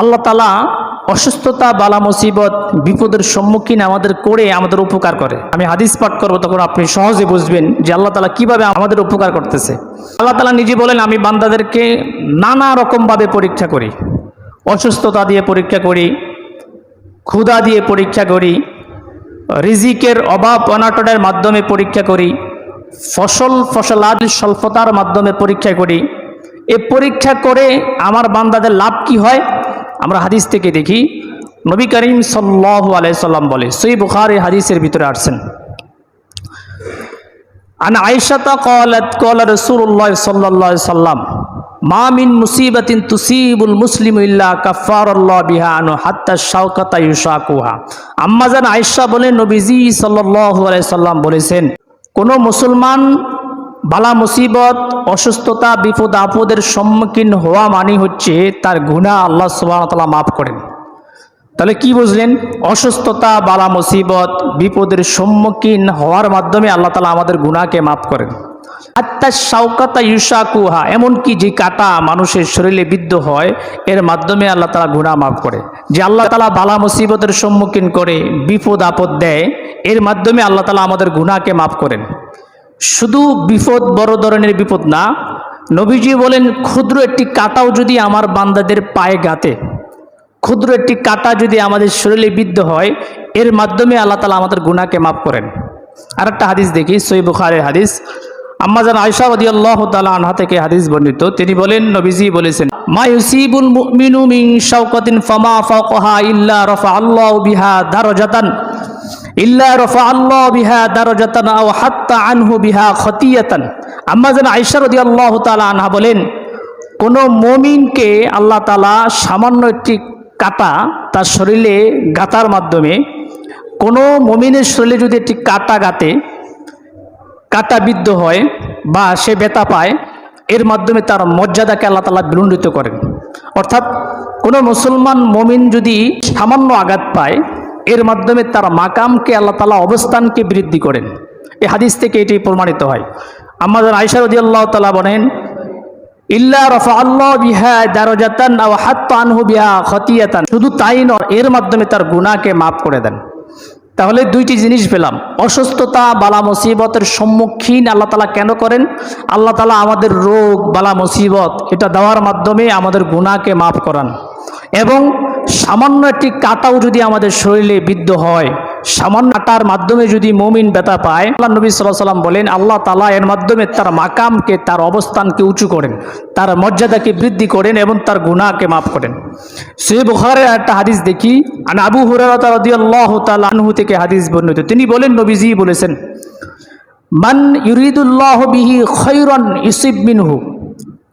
আল্লাহ তাআলা অসুস্থতা, বালা মুসিবত, বিপদের সম্মুখীন আমাদের করে আমাদের উপকার করে। আমি হাদিস পাঠ করবো, তখন আপনি সহজে বুঝবেন যে আল্লাহ তাআলা কিভাবে আমাদের উপকার করতেছে। আল্লাহ তাআলা নিজে বলেন, আমি বান্দাদেরকে নানা রকমভাবে পরীক্ষা করি। অসুস্থতা দিয়ে পরীক্ষা করি, ক্ষুধা দিয়ে পরীক্ষা করি, রিজিকের অভাব অনাটনের মাধ্যমে পরীক্ষা করি, ফসলাদ স্বল্পতার মাধ্যমে পরীক্ষা করি। এ পরীক্ষা করে আমার বান্দাদের লাভ কি হয়? আমরা হাদিস থেকে দেখি, নবী করিম সাল্লাল্লাহু আলাইহি সাল্লাম বলে, সহিহ বুখারী হাদিসের ভিতরে আসছেন, আন আয়েশাতা ক্বালাত ক্বালা রাসূলুল্লাহ সাল্লাল্লাহু আলাইহি সাল্লাম মা মিন মুসিবাতিন তুসিবুল মুসলিমু ইল্লা কাফফারাল্লাহু বিহা আনহু হাত্তা শাওকাতা ইউশাকুহা। আম্মা জান আয়েশা বলেন, নবীজি সাল্লাল্লাহু আলাইহি সাল্লাম বলেছেন, কোন মুসলমান বালা মুসিবত, অসুস্থতা, বিপদ আপদের সম্মুখীন হওয়া মানে হচ্ছে তার গুনাহ আল্লাহ সুবহানাহু ওয়া তাআলা মাফ করেন। তাহলে কি বুঝলেন? অসুস্থতা, বালা মুসিবত, বিপদের সম্মুখীন হওয়ার মাধ্যমে আল্লাহ তাআলা আমাদের গুনাহকে মাফ করেন। হাত্তা শাওকাতা ইউশাকুহা, এমনকি যে কাঁটা মানুষের শরীরে বিদ্ধ হয় এর মাধ্যমে আল্লাহ তাআলা গুনাহ মাফ করে। যে আল্লাহ তাআলা বালা মুসিবতের সম্মুখীন করে বিপদ আপদ দেয়, এর মাধ্যমে আল্লাহ তাআলা আমাদের গুনাহকে মাফ করেন। শুধু বিপদ, বড় ধরনের বিপদ না, নবীজি বলেন, ক্ষুদ্র একটি কাঁটাও যদি আমার বান্দাদের পায়ে গাতে, ক্ষুদ্র একটি কাঁটা যদি আমাদের শরীরে বিদ্ধ হয়, এর মাধ্যমে আল্লাহ তাআলা আমাদের গুনাহকে মাফ করেন। আর একটা হাদিস দেখি, সহিহ বুখারীর হাদিস, আম্মা জান আয়েশা রাদিয়াল্লাহু তাআলা আনহা থেকে হাদিস বর্ণিত। তিনি বলেন, নবীজি বলেছেন, মা ইউসিবুল মুমিনু মিন শাওকাতিন ফামা ফাওকাহা ইল্লা রাফাআল্লাহু বিহা দারাজাতান আও হাত্তা আনহু বিহা খতিয়াতান। আম্মা জান আয়েশা রাদিয়াল্লাহু তাআলা আনহা বলেন, কোন মুমিনকে আল্লাহ তাআলা সামান্য একটি কাঁটা তার শরীরে গাতার মাধ্যমে, কোন মুমিনের শরীরে যদি একটি কাঁটা গাতে, কাঁটা বিদ্ধ হয় বা সে ব্যথা পায়, এর মাধ্যমে তার মর্যাদাকে আল্লাহ তাআলা বিলণ্ডিত করেন। অর্থাৎ কোনো মুসলমান মুমিন যদি সামান্য আঘাত পায়, এর মাধ্যমে তার মাকামকে আল্লাহ তাআলা অবস্থানকে বৃদ্ধি করেন। এই হাদিস থেকে এটি প্রমাণিত হয়। আম্মা জান আয়েশা রাদিয়াল্লাহু তাআলা বলেন, ইল্লা রাফাআল্লাহু বিহা দারাজাতান আও হাত্তা আনহু বিহা খতিয়াতান, শুধু তাই নয়, এর মাধ্যমে তার গুনাহকে মাফ করে দেন। তাহলে দুইটি জিনিস পেলাম, অসুস্থতা, বালা মুসিবতের সম্মুখীন আল্লাহ তাআলা কেন করেন? আল্লাহ তাআলা আমাদের রোগ, বালা মুসিবত এটা দেওয়ার মাধ্যমে আমাদের গুনাহকে মাফ করান। এবং সামান্য একটি কাঁটাও যদি আমাদের শরীরে বিদ্ধ হয়, সামান্য কাঁটার মাধ্যমে যদি মুমিন ব্যথা পায়, আল্লাহ নবী সাল্লাল্লাহু আলাইহি ওয়াসাল্লাম বলেন, আল্লাহ তাআলা এর মাধ্যমে তার মাকামকে, তার অবস্থানকে উঁচু করেন, তার মর্যাদাকে বৃদ্ধি করেন এবং তার গুনাহকে মাফ করেন। সহিহ বুখারীর একটা হাদিস দেখি, আন আবু হুরায়রা রাদিয়াল্লাহু তাআলা আনহু থেকে হাদিস বর্ণিত। তিনি বলেন, নবীজি বলেছেন, মান ইউরিদুল্লাহু বিহি খায়রান ইউসিব মিনহু,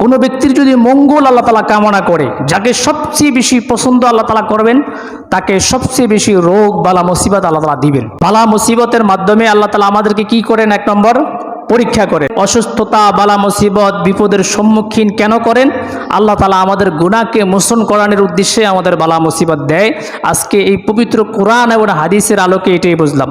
কোনো ব্যক্তির যদি মঙ্গল আল্লাহ তাআলা কামনা করে, যাকে সবচেয়ে বেশি পছন্দ আল্লাহ তাআলা করবেন, তাকে সবচেয়ে বেশি রোগ, বালা মুসিবত আল্লাহ তাআলা দিবেন। বালা মুসিবতের মাধ্যমে আল্লাহ তাআলা আমাদেরকে কি করেন? এক নম্বর, পরীক্ষা করেন। অসুস্থতা, বালা মুসিবত, বিপদের সম্মুখীন কেন করেন? আল্লাহ তাআলা আমাদের গুনাহকে মোচন করানোর উদ্দেশ্যে আমাদের বালা মুসিবত দেয়। আজকে এই পবিত্র কোরআন এবং হাদিসের আলোকে এটাই বুঝলাম।